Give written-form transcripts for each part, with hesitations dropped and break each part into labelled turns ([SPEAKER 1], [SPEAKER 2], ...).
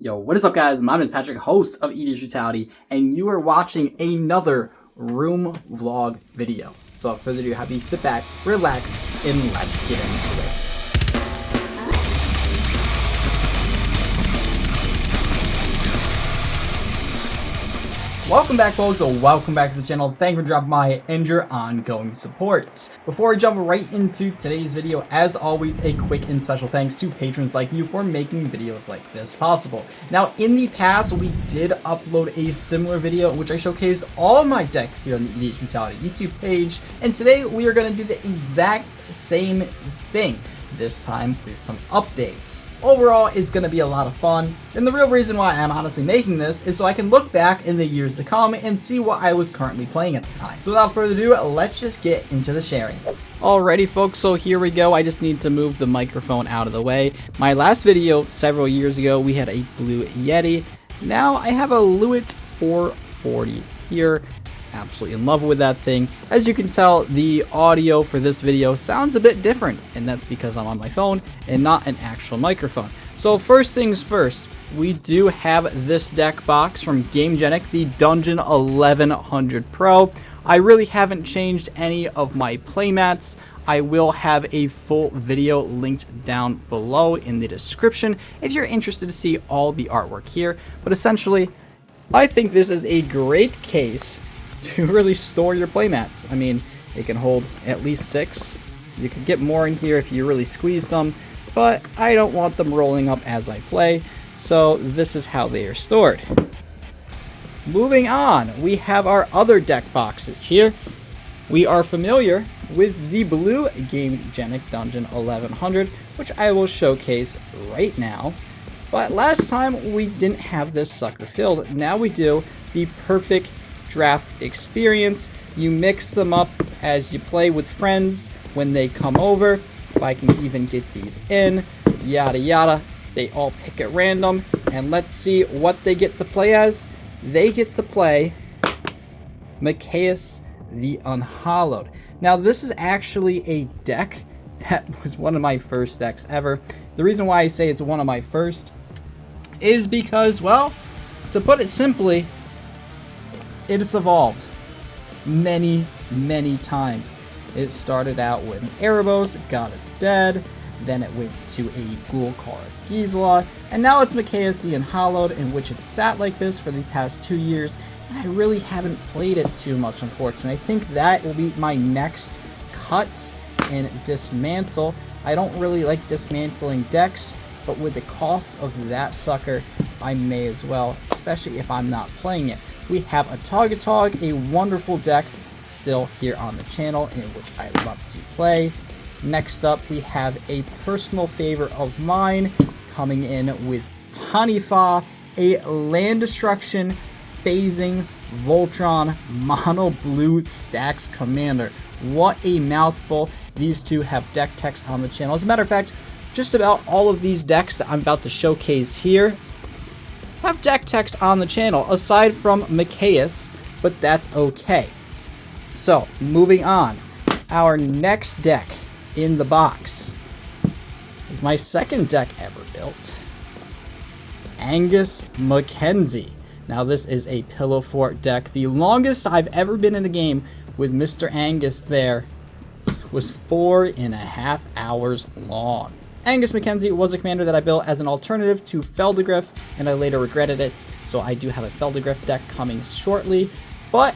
[SPEAKER 1] Yo, what is up guys? My name is Patrick, host of EDH Brutality, and you are watching another room vlog video. So without further ado, have you sit back, relax, and let's get into it. Welcome back folks, or welcome back to the channel. Thank you for dropping by and your ongoing support. Before we jump right into today's video, as always, a quick and special thanks to patrons like you for making videos like this possible. Now, in the past, we did upload a similar video in which I showcased all of my decks here on the EDH Brutality YouTube page, and today we are going to do the exact same thing, this time with some updates. Overall, it's going to be a lot of fun, and the real reason why I'm honestly making this is so I can look back in the years to come and see what I was currently playing at the time. So without further ado, let's just get into the sharing. Alrighty folks, so here we go. I just need to move the microphone out of the way. My last video several years ago, we had a Blue Yeti. Now I have a Lewitt 440 here. Absolutely in love with that thing. As you can tell, the audio for this video sounds a bit different, and that's because I'm on my phone and not an actual microphone. So first things first, we do have this deck box from GameGenic, the Dungeon 1100 Pro. I really haven't changed any of my playmats. I will have a full video linked down below in the description if you're interested to see all the artwork here. But essentially, I think this is a great case to really store your playmats. I mean, it can hold at least 6. You could get more in here if you really squeeze them, but I don't want them rolling up as I play, so this is how they are stored. Moving on, we have our other deck boxes here. We are familiar with the blue GameGenic Dungeon 1100, which I will showcase right now. But last time we didn't have this sucker filled. Now we do. The perfect draft experience. You mix them up as you play with friends when they come over. If I can even get these in, yada yada. They all pick at random, and let's see what they get to play as. They get to play Mikaeus the Unhallowed. Now this is actually a deck that was one of my first decks ever. The reason why I say it's one of my first is because, well, to put it simply, it has evolved many times. It started out with an Erebos, got it dead, then it went to a Ghoul called Gisela, and now it's Mikaeus the Unhallowed, in which it sat like this for the past 2 years, and I really haven't played it too much, unfortunately. I think that will be my next cut and dismantle. I don't really like dismantling decks, but with the cost of that sucker, I may as well, especially if I'm not playing it. We have a Togatog, a wonderful deck still here on the channel, in which I love to play. Next up, we have a personal favorite of mine coming in with Tanifa, a land destruction, phasing, Voltron, mono blue stacks commander. What a mouthful. These two have deck text on the channel. As a matter of fact, just about all of these decks that I'm about to showcase here have deck text on the channel, aside from Mikaeus, but that's okay. So, moving on. Our next deck in the box is my second deck ever built, Angus Mackenzie. Now this is a Pillow Fort deck. The longest I've ever been in a game with Mr. Angus there was 4.5 hours long. Angus Mackenzie was a commander that I built as an alternative to Feldegriff, and I later regretted it, so I do have a Feldegriff deck coming shortly. But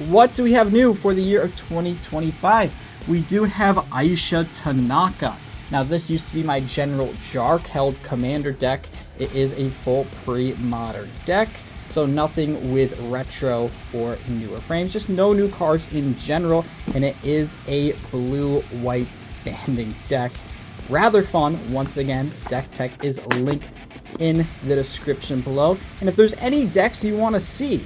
[SPEAKER 1] what do we have new for the year of 2025? We do have Aisha Tanaka. Now this used to be my General Jark-held commander deck. It is a full pre-modern deck, so nothing with retro or newer frames, just no new cards in general, and it is a blue-white banding deck. Rather fun. Once again, deck tech is linked in the description below. And if there's any decks you want to see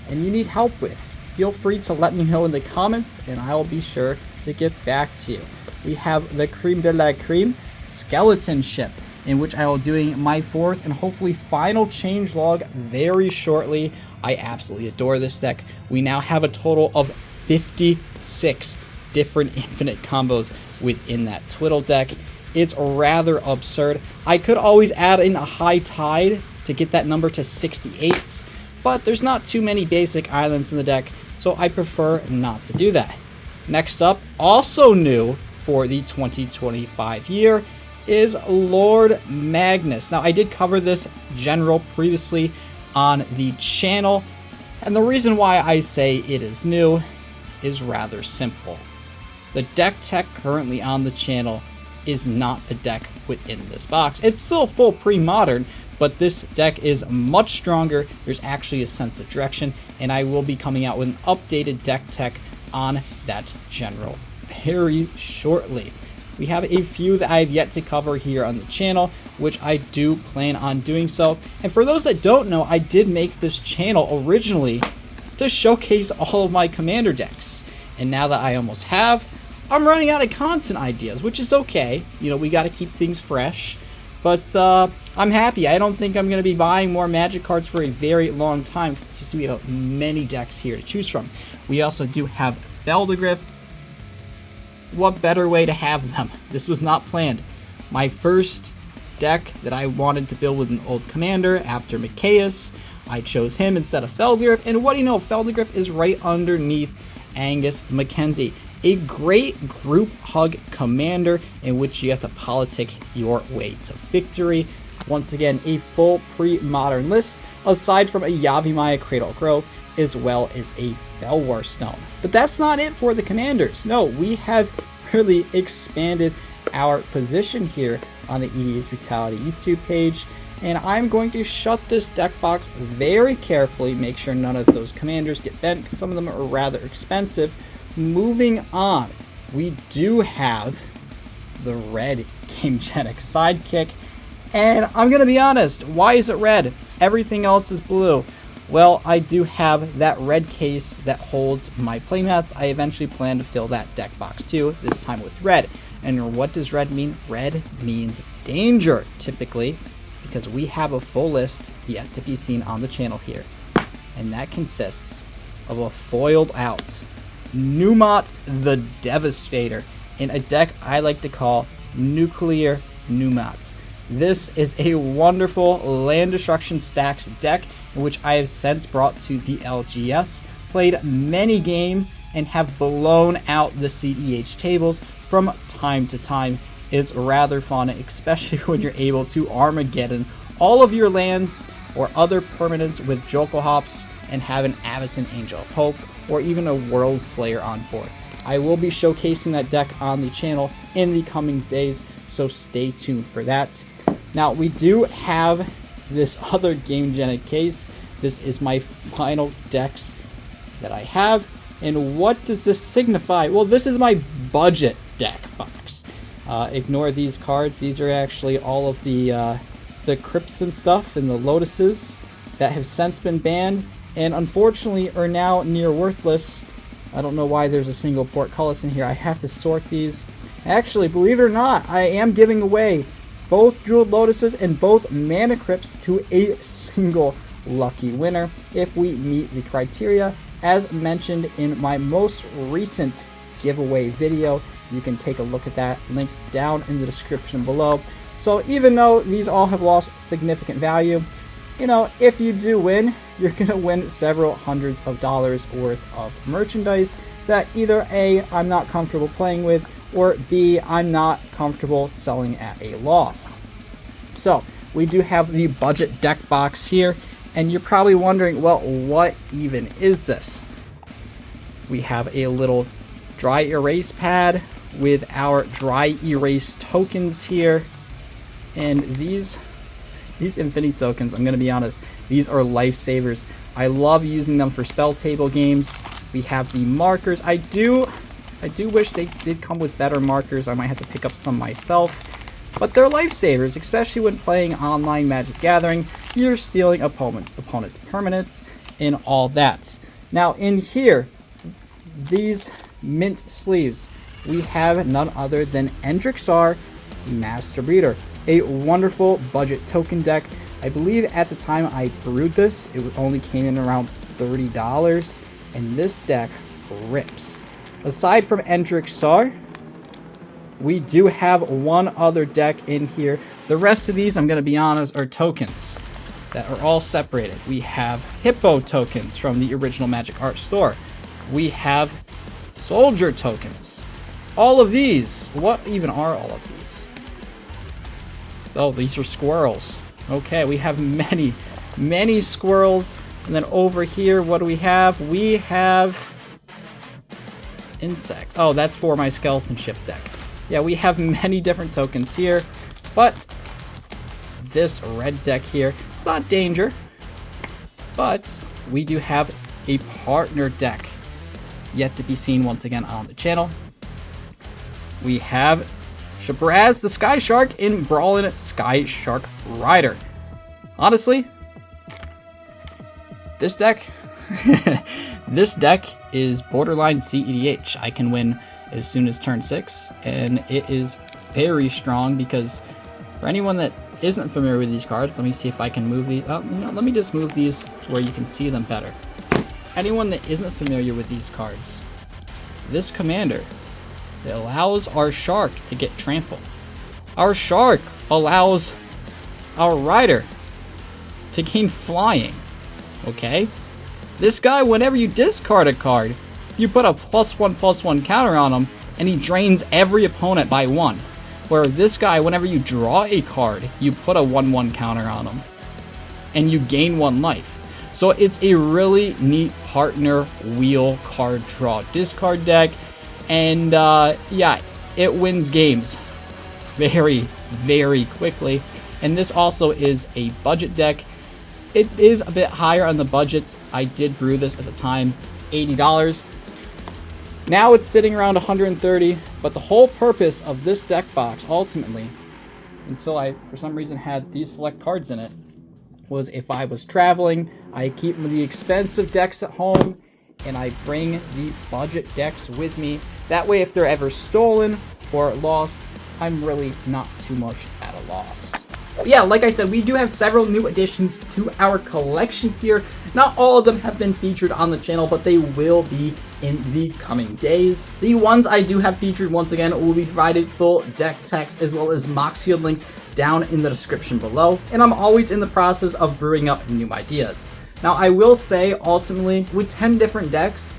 [SPEAKER 1] and you need help with, feel free to let me know in the comments, and I will be sure to get back to you. We have the Creme de la Creme Skeleton Ship, in which I will be doing my 4th and hopefully final change log very shortly. I absolutely adore this deck. We now have a total of 56 different infinite combos within that Twiddle deck. It's rather absurd. I could always add in a High Tide to get that number to 68, but there's not too many basic islands in the deck, so I prefer not to do that. Next up, also new for the 2025 year, is Lord Magnus. Now, I did cover this general previously on the channel, and the reason why I say it is new is rather simple. The deck tech currently on the channel is not the deck within this box. It's still full pre-modern, but this deck is much stronger. There's actually a sense of direction, and I will be coming out with an updated deck tech on that general very shortly. We have a few that I have yet to cover here on the channel, which I do plan on doing so. And for those that don't know, I did make this channel originally to showcase all of my commander decks. And now that I almost have, I'm running out of content ideas, which is okay. You know, we got to keep things fresh. But I'm happy. I don't think I'm going to be buying more Magic cards for a very long time, because we have many decks here to choose from. We also do have Feldegriff. What better way to have them? This was not planned. My first deck that I wanted to build with an old commander after Mikaeus, I chose him instead of Feldegriff. And what do you know? Feldegriff is right underneath Angus Mackenzie. A great group hug commander in which you have to politic your way to victory. Once again, a full pre-modern list, aside from a Yavimaya Cradle Grove, as well as a Felwar Stone. But that's not it for the commanders. No, we have really expanded our position here on the EDH Brutality YouTube page, and I'm going to shut this deck box very carefully, make sure none of those commanders get bent, because some of them are rather expensive. Moving on, we do have the red Gamegenic Sidekick, and I'm going to be honest, why is it red? Everything else is blue. Well, I do have that red case that holds my Playmats. I eventually plan to fill that deck box too, this time with red. And what does red mean? Red means danger, typically, because we have a full list yet to be seen on the channel here. And that consists of a foiled out Numot the Devastator in a deck I like to call Nuclear Numots. This is a wonderful land destruction stacks deck in which I have since brought to the LGS, played many games, and have blown out the CEH tables from time to time. It's rather fun, especially when you're able to Armageddon all of your lands or other permanents with Jokel Hops and have an Avacyn Angel of Hope or even a World Slayer on board. I will be showcasing that deck on the channel in the coming days, so stay tuned for that. Now, we do have this other Gamegenic case. This is my final decks that I have. And what does this signify? Well, this is my budget deck box. Ignore these cards. These are actually all of the crypts and stuff and the lotuses that have since been banned and unfortunately are now near worthless. I don't know why there's a single portcullis in here. I have to sort these. Actually, believe it or not, I am giving away both Jeweled Lotuses and both Mana Crypts to a single lucky winner if we meet the criteria as mentioned in my most recent giveaway video. You can take a look at that, linked down in the description below. So even though these all have lost significant value, you know, if you do win, you're gonna win several hundreds of dollars worth of merchandise that either A, I'm not comfortable playing with, or B, I'm not comfortable selling at a loss. So we do have the budget deck box here, and you're probably wondering, well, what even is this? We have a little dry erase pad with our dry erase tokens here, and these Infinity tokens, I'm gonna be honest, these are lifesavers. I love using them for spell table games. We have the markers. I do wish they did come with better markers. I might have to pick up some myself. But they're lifesavers, especially when playing online Magic Gathering. You're stealing opponents' permanents and all that. Now in here, these mint sleeves, we have none other than Endrixar Master Breeder. A wonderful budget token deck. I believe at the time I brewed this, it only came in around $30. And this deck rips. Aside from Endrixar, we do have one other deck in here. The rest of these, I'm going to be honest, are tokens. that are all separated. We have Hippo tokens from the original Magic Art store. We have Soldier tokens. All of these. What even are all of these? Oh, these are squirrels. Okay, we have many, many squirrels. And then over here, what do we have? We have insects. Oh, that's for my skeleton ship deck. Yeah, we have many different tokens here, but this red deck here, it's not danger, but we do have a partner deck yet to be seen once again on the channel. We have Shabraz the Skyshark in Brawlin' Skyshark Rider. Honestly, this deck this deck is borderline CEDH. I can win as soon as turn 6, and it is very strong because for anyone that isn't familiar with these cards, let me see if I can move these. Oh, let me just move these to where you can see them better. Anyone that isn't familiar with these cards, this commander, it allows our shark to get trampled. Our shark allows our rider to gain flying. Okay? This guy, whenever you discard a card, you put a +1/+1 counter on him, and he drains every opponent by 1. Where this guy, whenever you draw a card, you put a 1/1 counter on him, and you gain 1 life. So it's a really neat partner wheel card draw discard deck, and yeah, it wins games very, very quickly. And this also is a budget deck. It is a bit higher on the budgets. I did brew this at the time, $80. Now it's sitting around $130, but the whole purpose of this deck box, ultimately, until I, for some reason, had these select cards in it, was if I was traveling, I keep the expensive decks at home, and I bring the budget decks with me. That way, if they're ever stolen or lost, I'm really not too much at a loss. Yeah, like I said, we do have several new additions to our collection here. Not all of them have been featured on the channel, but they will be in the coming days. The ones I do have featured, once again, will be provided full deck text as well as Mox Field links down in the description below. And I'm always in the process of brewing up new ideas. Now, I will say, ultimately, with 10 different decks,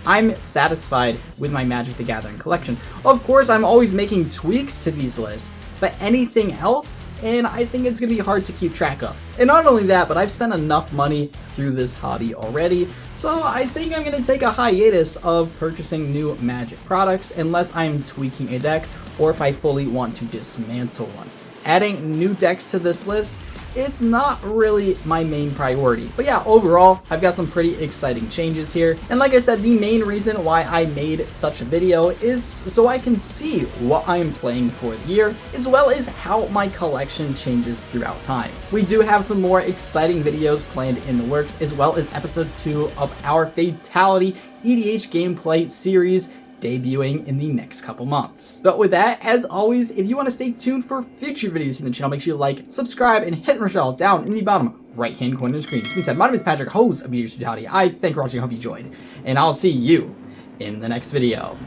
[SPEAKER 1] I'm satisfied with my Magic the Gathering collection. Of course, I'm always making tweaks to these lists, but anything else, and I think it's going to be hard to keep track of. And not only that, but I've spent enough money through this hobby already, so I think I'm going to take a hiatus of purchasing new Magic products unless I'm tweaking a deck or if I fully want to dismantle one. Adding new decks to this list, it's not really my main priority. But yeah, overall, I've got some pretty exciting changes here. And like I said, the main reason why I made such a video is so I can see what I'm playing for the year, as well as how my collection changes throughout time. We do have some more exciting videos planned in the works, as well as episode 2 of our Fatality EDH gameplay series, debuting in the next couple months. But with that, as always, if you want to stay tuned for future videos in the channel, make sure you like, subscribe, and hit the bell down in the bottom right-hand corner of the screen. As we said, my name is Patrick, host of EDH Brutality. I thank you for watching, I hope you enjoyed, and I'll see you in the next video.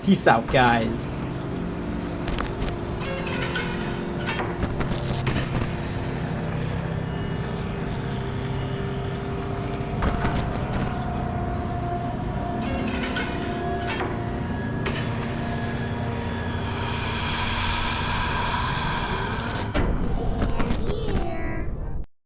[SPEAKER 1] Peace out, guys.